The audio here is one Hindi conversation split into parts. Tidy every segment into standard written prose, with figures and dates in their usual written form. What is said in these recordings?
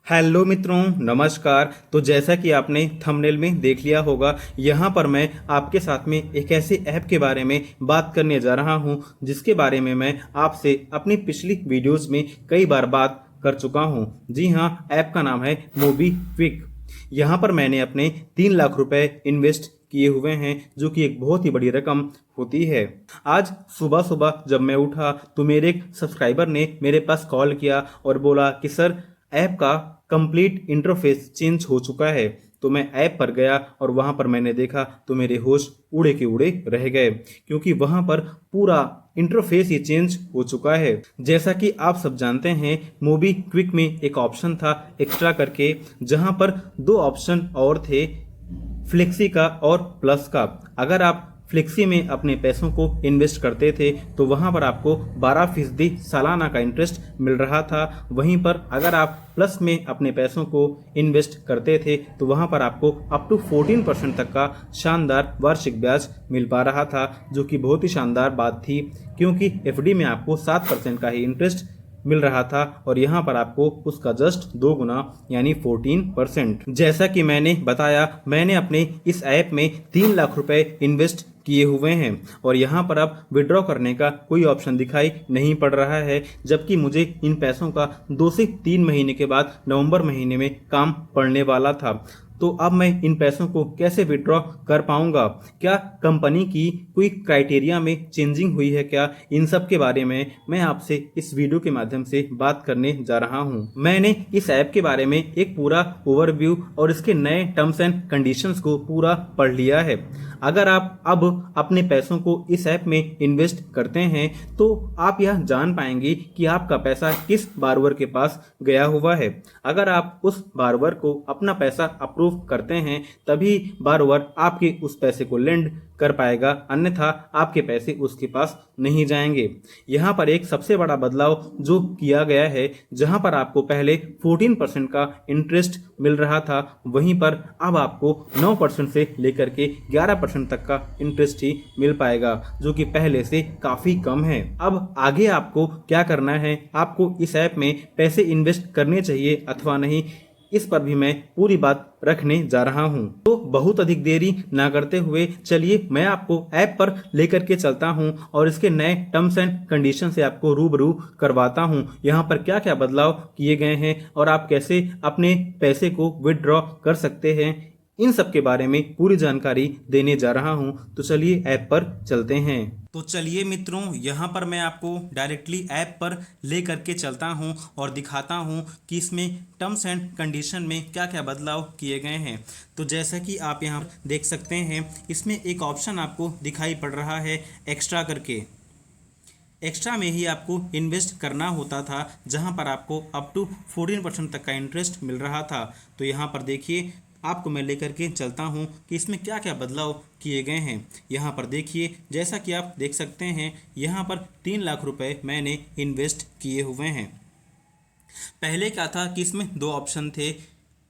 हेलो मित्रों, नमस्कार। तो जैसा कि आपने थंबनेल में देख लिया होगा, यहाँ पर मैं आपके साथ में एक ऐसे ऐप के बारे में बात करने जा रहा हूँ जिसके बारे में मैं आपसे अपनी पिछली वीडियोस में कई बार बात कर चुका हूँ। जी हाँ, ऐप का नाम है मोबी क्विक। यहाँ पर मैंने अपने 3 लाख रुपए इन्वेस्ट किए हुए हैं, जो कि एक बहुत ही बड़ी रकम होती है। आज सुबह सुबह जब मैं उठा तो मेरे एक सब्सक्राइबर ने मेरे पास कॉल किया और बोला कि सर, ऐप का कंप्लीट इंटरफेस चेंज हो चुका है। तो मैं ऐप पर गया और वहां पर मैंने देखा तो मेरे होश उड़े के उड़े रह गए, क्योंकि वहां पर पूरा इंटरफेस ही चेंज हो चुका है। जैसा कि आप सब जानते हैं, मोबी क्विक में एक ऑप्शन था एक्स्ट्रा करके, जहां पर दो ऑप्शन और थे, फ्लेक्सी का और प्लस का। अगर आप फ्लेक्सी में अपने पैसों को इन्वेस्ट करते थे तो वहां पर आपको 12% सालाना का इंटरेस्ट मिल रहा था। वहीं पर अगर आप प्लस में अपने पैसों को इन्वेस्ट करते थे तो वहां पर आपको अप टू 14% तक का शानदार वार्षिक ब्याज मिल पा रहा था, जो कि बहुत ही शानदार बात थी, क्योंकि एफडी में आपको 7% का ही इंटरेस्ट मिल रहा था और यहाँ पर आपको उसका जस्ट 2 गुना यानी 14%। जैसा कि मैंने बताया, मैंने अपने इस ऐप में 3 लाख रुपए इन्वेस्ट किए हुए हैं और यहाँ पर अब विड्रॉ करने का कोई ऑप्शन दिखाई नहीं पड़ रहा है, जबकि मुझे इन पैसों का 2 से 3 महीने के बाद नवंबर महीने में काम पड़ने वाला था। तो अब मैं इन पैसों को कैसे विड्रॉ कर पाऊंगा? क्या कंपनी की कोई क्राइटेरिया में चेंजिंग हुई है क्या? इन सब के बारे में मैं आपसे इस वीडियो के माध्यम से बात करने जा रहा हूं। मैंने इस ऐप के बारे में एक पूरा ओवरव्यू और इसके नए टर्म्स एंड कंडीशंस को पूरा पढ़ लिया है। अगर आप अब अपने पैसों को इस ऐप में इन्वेस्ट करते हैं तो आप यह जान पाएंगे कि आपका पैसा किस बारवर के पास गया हुआ है। अगर आप उस बारवर को अपना पैसा अप्रूव करते हैं तभी बारवर आपके उस पैसे को लेंड कर पाएगा, अन्यथा आपके पैसे उसके पास नहीं जाएंगे। यहाँ पर एक सबसे बड़ा बदलाव जो किया गया है, जहाँ पर आपको पहले 14% का इंटरेस्ट मिल रहा था, वहीं पर अब आपको 9% से लेकर के 11% तक का इंटरेस्ट ही मिल पाएगा, जो कि पहले से काफी कम है। अब आगे आपको क्या करना है, आपको इस ऐप में पैसे इन्वेस्ट करने चाहिए अथवा नहीं, इस पर भी मैं पूरी बात रखने जा रहा हूं। तो बहुत अधिक देरी ना करते हुए चलिए मैं आपको ऐप पर लेकर के चलता हूं और इसके नए टर्म्स एंड कंडीशन से आपको रूबरू करवाता हूं। यहां पर क्या क्या बदलाव किए गए हैं और आप कैसे अपने पैसे को विदड्रॉ कर सकते हैं, इन सब के बारे में पूरी जानकारी देने जा रहा हूं। तो चलिए ऐप पर चलते हैं। तो चलिए मित्रों, यहाँ पर मैं आपको डायरेक्टली ऐप पर ले करके चलता हूँ और दिखाता हूँ कि इसमें टर्म्स एंड कंडीशन में क्या क्या बदलाव किए गए हैं। तो जैसा कि आप यहाँ देख सकते हैं, इसमें एक ऑप्शन आपको दिखाई पड़ रहा है एक्स्ट्रा करके। एक्स्ट्रा में ही आपको इन्वेस्ट करना होता था, जहां पर आपको अप टू 14% तक का इंटरेस्ट मिल रहा था। तो यहाँ पर देखिए, आपको मैं लेकर के चलता हूँ कि इसमें क्या क्या बदलाव किए गए हैं। यहाँ पर देखिए, जैसा कि आप देख सकते हैं, यहाँ पर 3 लाख रुपए मैंने इन्वेस्ट किए हुए हैं। पहले क्या था कि इसमें दो ऑप्शन थे,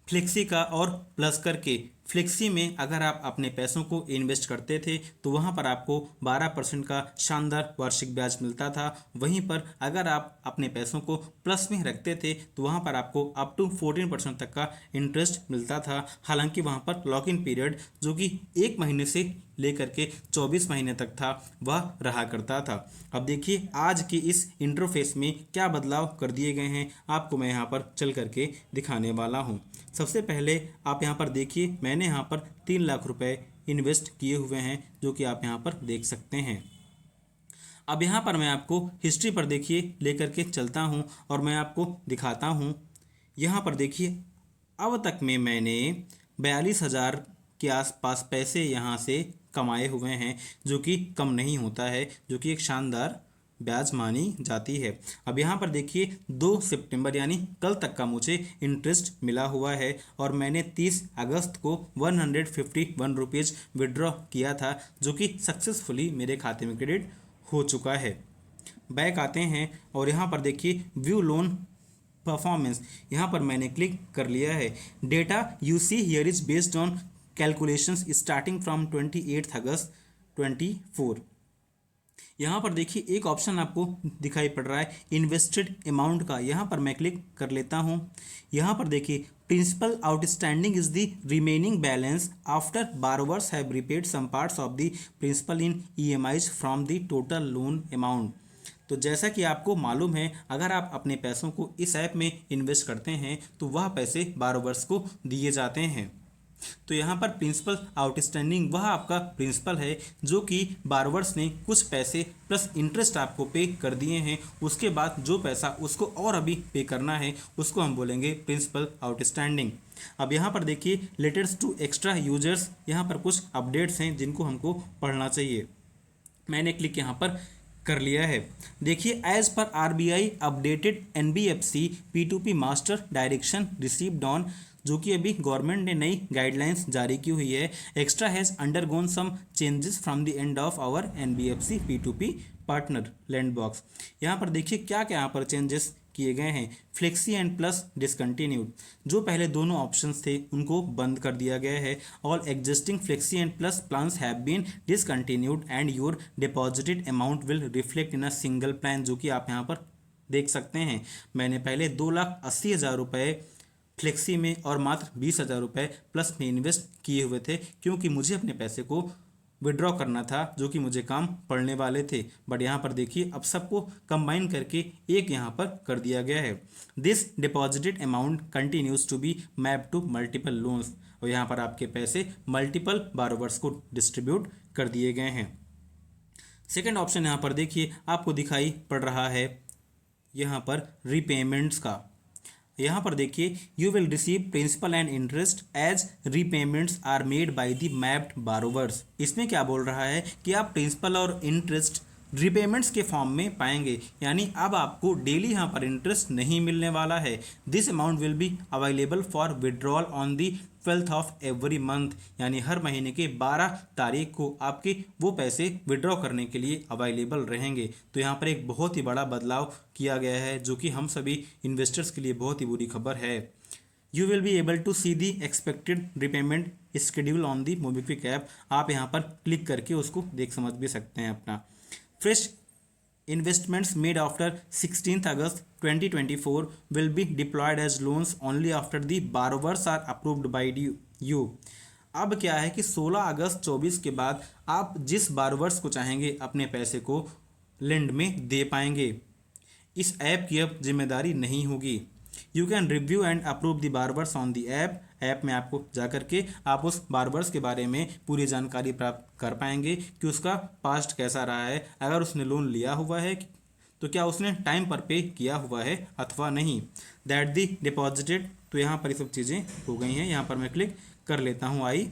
फ्लेक्सी का और प्लस करके। फ्लेक्सी में अगर आप अपने पैसों को इन्वेस्ट करते थे तो वहाँ पर आपको 12% का शानदार वार्षिक ब्याज मिलता था। वहीं पर अगर आप अपने पैसों को प्लस में रखते थे तो वहाँ पर आपको अप टू 14% तक का इंटरेस्ट मिलता था। हालांकि वहाँ पर लॉक इन पीरियड, जो कि 1 महीने से लेकर के 24 महीने तक था, वह रहा करता था। अब देखिए आज की इस इंटरफेस में क्या बदलाव कर दिए गए हैं, आपको मैं यहाँ पर चल करके दिखाने वाला हूँ। सबसे पहले आप यहाँ पर देखिए, मैंने यहाँ पर 3 लाख रुपए इन्वेस्ट किए हुए हैं, जो कि आप यहाँ पर देख सकते हैं। अब यहाँ पर मैं आपको हिस्ट्री पर देखिए लेकर के चलता हूँ और मैं आपको दिखाता हूँ। यहाँ पर देखिए, अब तक में मैंने 42,000 के आसपास पैसे यहाँ से कमाए हुए हैं, जो कि कम नहीं होता है, जो कि एक शानदार ब्याज मानी जाती है। अब यहाँ पर देखिए, 2 सितंबर यानी कल तक का मुझे इंटरेस्ट मिला हुआ है और मैंने 30 अगस्त को 151 रुपीज़ विड्रॉ किया था, जो कि सक्सेसफुली मेरे खाते में क्रेडिट हो चुका है। बैक आते हैं और यहाँ पर देखिए, व्यू लोन परफॉर्मेंस, यहाँ पर मैंने क्लिक कर लिया है। Data you see here is based on calculations starting from 28 अगस्त 24। यहाँ पर देखिए एक ऑप्शन आपको दिखाई पड़ रहा है इन्वेस्टेड अमाउंट का, यहाँ पर मैं क्लिक कर लेता हूँ। यहाँ पर देखिए principal outstanding is the remaining balance after borrowers have repaid some parts of the principal in EMIs from the total loan amount. तो जैसा कि आपको मालूम है, अगर आप अपने पैसों को इस ऐप में इन्वेस्ट करते हैं तो वह पैसे बारोवर्स को दिए जाते हैं। तो यहाँ पर प्रिंसिपल आउटस्टैंडिंग वह आपका प्रिंसिपल है जो कि बारोवर्स ने कुछ पैसे प्लस इंटरेस्ट आपको पे कर दिए हैं, उसके बाद जो पैसा उसको और अभी पे करना है उसको हम बोलेंगे प्रिंसिपल आउटस्टैंडिंग। अब यहाँ पर देखिए लेटर्स टू एक्स्ट्रा यूजर्स, यहाँ पर कुछ अपडेट्स हैं जिनको हमको पढ़ना चाहिए। मैंने क्लिक यहाँ पर कर लिया है। देखिए as per RBI updated NBFC P2P master direction received on, जो कि अभी गवर्नमेंट ने नई गाइडलाइंस जारी की हुई है। Extra has undergone some changes from the end of our NBFC P2P partner Lendbox. यहाँ पर देखिए क्या क्या यहाँ पर चेंजेस किए गए हैं। फ्लेक्सी एंड प्लस डिसकंटिन्यूड, जो पहले दोनों ऑप्शंस थे उनको बंद कर दिया गया है। All existing flexi and plus plans have been discontinued and your deposited amount will reflect in a single plan, जो कि आप यहाँ पर देख सकते हैं। मैंने पहले 2,80,000 रुपये फ्लेक्सी में और मात्र 20,000 रुपये प्लस में इन्वेस्ट किए हुए थे, क्योंकि मुझे अपने पैसे को विड्रॉ करना था जो कि मुझे काम पड़ने वाले थे। बट यहाँ पर देखिए अब सबको कंबाइन करके एक यहाँ पर कर दिया गया है। This deposited amount continues to be map to multiple loans, और यहाँ पर आपके पैसे मल्टीपल बारोवर्स को डिस्ट्रीब्यूट कर दिए गए हैं। सेकेंड ऑप्शन यहाँ पर देखिए आपको दिखाई पड़ रहा है यहाँ पर रीपेमेंट्स का। यहाँ पर देखिए you will receive principal and interest as repayments are made by the mapped borrowers. इसमें क्या बोल रहा है कि आप प्रिंसिपल और इंटरेस्ट रीपेमेंट्स के फॉर्म में पाएंगे, यानी अब आपको डेली यहाँ पर इंटरेस्ट नहीं मिलने वाला है। This amount will be available for withdrawal on the 12th of every month, यानी हर महीने के 12 तारीख को आपके वो पैसे विड्रॉ करने के लिए अवेलेबल रहेंगे। तो यहाँ पर एक बहुत ही बड़ा बदलाव किया गया है जो कि हम सभी इन्वेस्टर्स के लिए बहुत ही बुरी खबर है। You will be able to see the expected repayment schedule on the MobiKwik app. आप यहाँ पर क्लिक करके उसको देख समझ भी सकते हैं अपना। Fresh investments made after 16th August 2024 will be deployed as loans only after the borrowers are approved by you। अब क्या है कि 16 अगस्त 24 के बाद आप जिस बारोवर्स को चाहेंगे अपने पैसे को लेंड में दे पाएंगे। इस ऐप की अब जिम्मेदारी नहीं होगी। You can review and approve the borrowers on the app. App में आपको जा करके आप उस बारबर्स के बारे में पूरी जानकारी प्राप्त कर पाएंगे कि उसका पास्ट कैसा रहा है, अगर उसने लोन लिया हुआ है तो क्या उसने टाइम पर पे किया हुआ है अथवा नहीं। दैट दी डिपॉजिटेड, तो यहाँ पर ये सब चीज़ें हो गई हैं। यहाँ पर मैं क्लिक कर लेता हूँ आई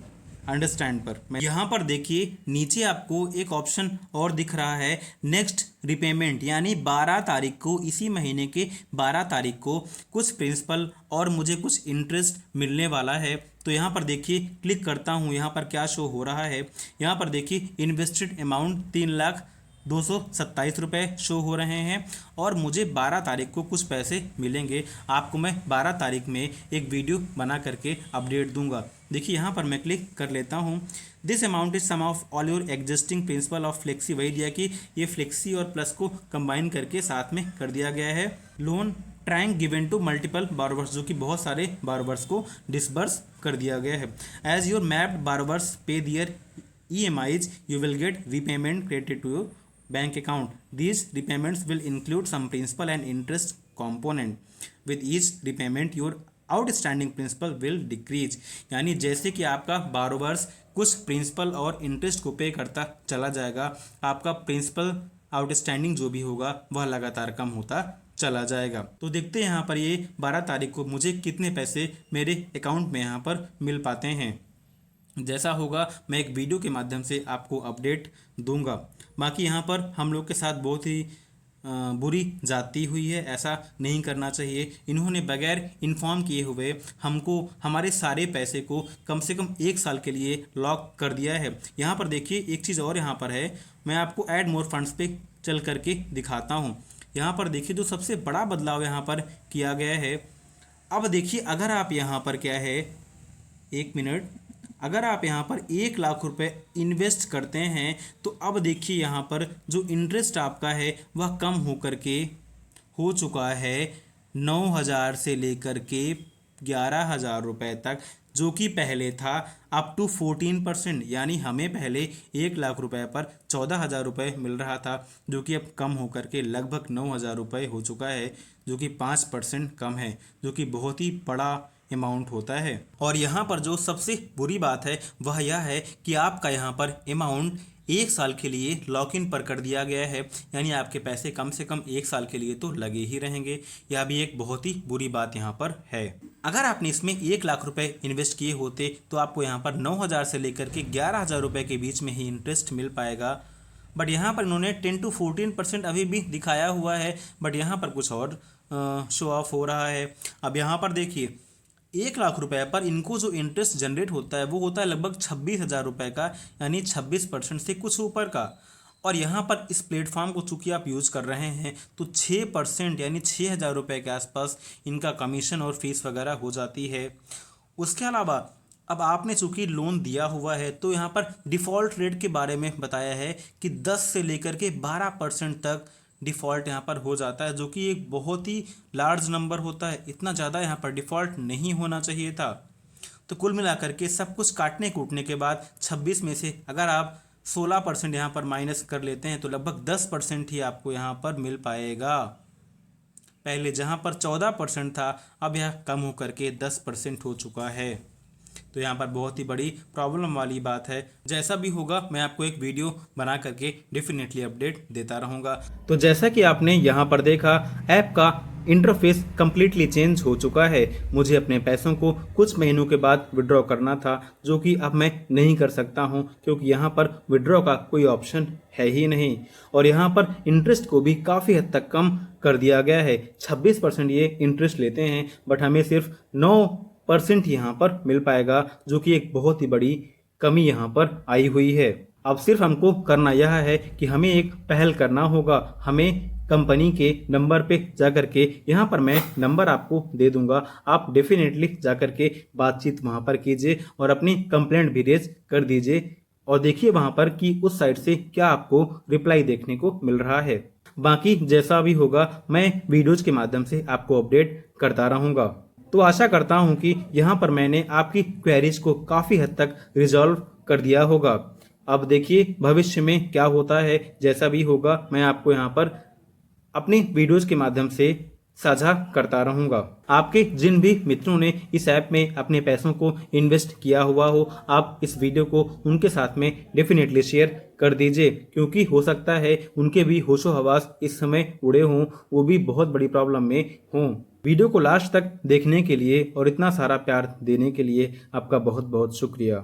अंडरस्टैंड पर। मैं यहाँ पर देखिए नीचे आपको एक ऑप्शन और दिख रहा है नेक्स्ट रिपेमेंट, यानी 12 तारीख को, इसी महीने के 12 तारीख को कुछ प्रिंसिपल और मुझे कुछ इंटरेस्ट मिलने वाला है। तो यहाँ पर देखिए क्लिक करता हूँ, यहाँ पर क्या शो हो रहा है। यहाँ पर देखिए इन्वेस्टेड अमाउंट 3,227 रुपये शो हो रहे हैं और मुझे 12 तारीख को कुछ पैसे मिलेंगे। आपको मैं 12 तारीख में एक वीडियो बना करके अपडेट दूंगा। देखिए यहाँ पर मैं क्लिक कर लेता हूँ। This amount is sum of all your existing principal of flexi, वही दिया कि ये फ्लेक्सी और प्लस को कंबाइन करके साथ में कर दिया गया है। Loan trying given to multiple borrowers, जो कि बहुत सारे बारोवर्स को डिसबर्स कर दिया गया है। एज योर मैप्ड बारोवर्स पे दियर EMIs, you will get repayment credited to your bank account. These repayments will include some principal and interest component. With each repayment, your outstanding principal will decrease. यानी जैसे कि आपका बारोवर्स कुछ प्रिंसिपल और इंटरेस्ट को पे करता चला जाएगा, आपका प्रिंसिपल आउटस्टैंडिंग जो भी होगा वह लगातार कम होता चला जाएगा। तो देखते हैं यहाँ पर ये 12 तारीख को मुझे कितने पैसे मेरे अकाउंट में यहाँ पर मिल पाते हैं। जैसा होगा मैं एक वीडियो के माध्यम से आपको अपडेट दूंगा। बाकी यहाँ पर हम लोग के साथ बहुत ही बुरी जाती हुई है, ऐसा नहीं करना चाहिए। इन्होंने बगैर इन्फॉर्म किए हुए हमको हमारे सारे पैसे को कम से कम 1 साल के लिए लॉक कर दिया है। यहाँ पर देखिए एक चीज़ और यहाँ पर है, मैं आपको ऐड मोर फंड्स पे चल करके दिखाता हूँ। यहाँ पर देखिए जो सबसे बड़ा बदलाव यहाँ पर किया गया है। अब देखिए अगर आप यहाँ पर क्या है, 1 मिनट, अगर आप यहाँ पर 1 लाख रुपए इन्वेस्ट करते हैं तो अब देखिए यहाँ पर जो इंटरेस्ट आपका है वह कम होकर के हो चुका है 9,000 से लेकर के 11,000 रुपए तक, जो कि पहले था अप टू 14%। यानी हमें पहले 1 लाख रुपए पर 14,000 रुपये मिल रहा था, जो कि अब कम होकर के लगभग 9,000 रुपये हो चुका है, जो कि 5% कम है, जो कि बहुत ही बड़ा अमाउंट होता है। और यहाँ पर जो सबसे बुरी बात है वह यह है कि आपका यहाँ पर अमाउंट 1 साल के लिए लॉक इन पर कर दिया गया है, यानी आपके पैसे कम से कम 1 साल के लिए तो लगे ही रहेंगे। यह भी एक बहुत ही बुरी बात यहाँ पर है। अगर आपने इसमें 1 लाख रुपए इन्वेस्ट किए होते तो आपको यहाँ पर 9,000 से लेकर के 11,000 रुपये के बीच में ही इंटरेस्ट मिल पाएगा। बट यहाँ पर इन्होंने 10 to 14% अभी भी दिखाया हुआ है, बट यहाँ पर कुछ और शो ऑफ हो रहा है। अब यहाँ पर देखिए 1 लाख रुपए पर इनको जो इंटरेस्ट जनरेट होता है वो होता है लगभग 26,000 रुपये का, यानी 26% से कुछ ऊपर का। और यहाँ पर इस प्लेटफॉर्म को चूंकि आप यूज़ कर रहे हैं तो 6% यानी 6,000 रुपये के आसपास इनका कमीशन और फीस वगैरह हो जाती है। उसके अलावा अब आपने चूंकि लोन दिया हुआ है तो यहाँ पर डिफ़ॉल्ट रेट के बारे में बताया है कि 10 से लेकर के 12% तक डिफ़ॉल्ट यहाँ पर हो जाता है, जो कि एक बहुत ही लार्ज नंबर होता है। इतना ज़्यादा यहाँ पर डिफ़ॉल्ट नहीं होना चाहिए था। तो कुल मिलाकर के सब कुछ काटने कूटने के बाद 26 में से अगर आप 16% यहाँ पर माइनस कर लेते हैं तो लगभग 10% ही आपको यहाँ पर मिल पाएगा। पहले जहाँ पर 14% था अब यह कम होकर के 10% हो चुका है। तो यहाँ पर बहुत ही बड़ी प्रॉब्लम वाली बात है। जैसा भी होगा मैं आपको एक वीडियो बना करके डेफिनेटली अपडेट देता रहूँगा। तो जैसा कि आपने यहाँ पर देखा, ऐप का इंटरफेस कम्प्लीटली चेंज हो चुका है। मुझे अपने पैसों को कुछ महीनों के बाद विड्रॉ करना था, जो कि अब मैं नहीं कर सकता हूँ क्योंकि यहाँ पर विड्रॉ का कोई ऑप्शन है ही नहीं। और यहाँ पर इंटरेस्ट को भी काफ़ी हद तक कम कर दिया गया है। 26% ये इंटरेस्ट लेते हैं, बट हमें सिर्फ 9% यहाँ पर मिल पाएगा, जो कि एक बहुत ही बड़ी कमी यहाँ पर आई हुई है। अब सिर्फ हमको करना यह है कि हमें एक पहल करना होगा। हमें कंपनी के नंबर पे जाकर के, यहाँ पर मैं नंबर आपको दे दूंगा, आप डेफिनेटली जाकर के बातचीत वहाँ पर कीजिए और अपनी कंप्लेंट भी रेज कर दीजिए और देखिए वहाँ पर कि उस साइड से क्या आपको रिप्लाई देखने को मिल रहा है। बाकी जैसा भी होगा मैं वीडियोज के माध्यम से आपको अपडेट करता रहूँगा। तो आशा करता हूँ कि यहाँ पर मैंने आपकी क्वेरीज को काफ़ी हद तक रिजॉल्व कर दिया होगा। अब देखिए भविष्य में क्या होता है। जैसा भी होगा मैं आपको यहाँ पर अपने वीडियोज के माध्यम से साझा करता रहूँगा। आपके जिन भी मित्रों ने इस ऐप में अपने पैसों को इन्वेस्ट किया हुआ हो, आप इस वीडियो को उनके साथ में डेफिनेटली शेयर कर दीजिए, क्योंकि हो सकता है उनके भी होशो हवास इस समय उड़े हों, वो भी बहुत बड़ी प्रॉब्लम में हों। वीडियो को लास्ट तक देखने के लिए और इतना सारा प्यार देने के लिए आपका बहुत बहुत शुक्रिया।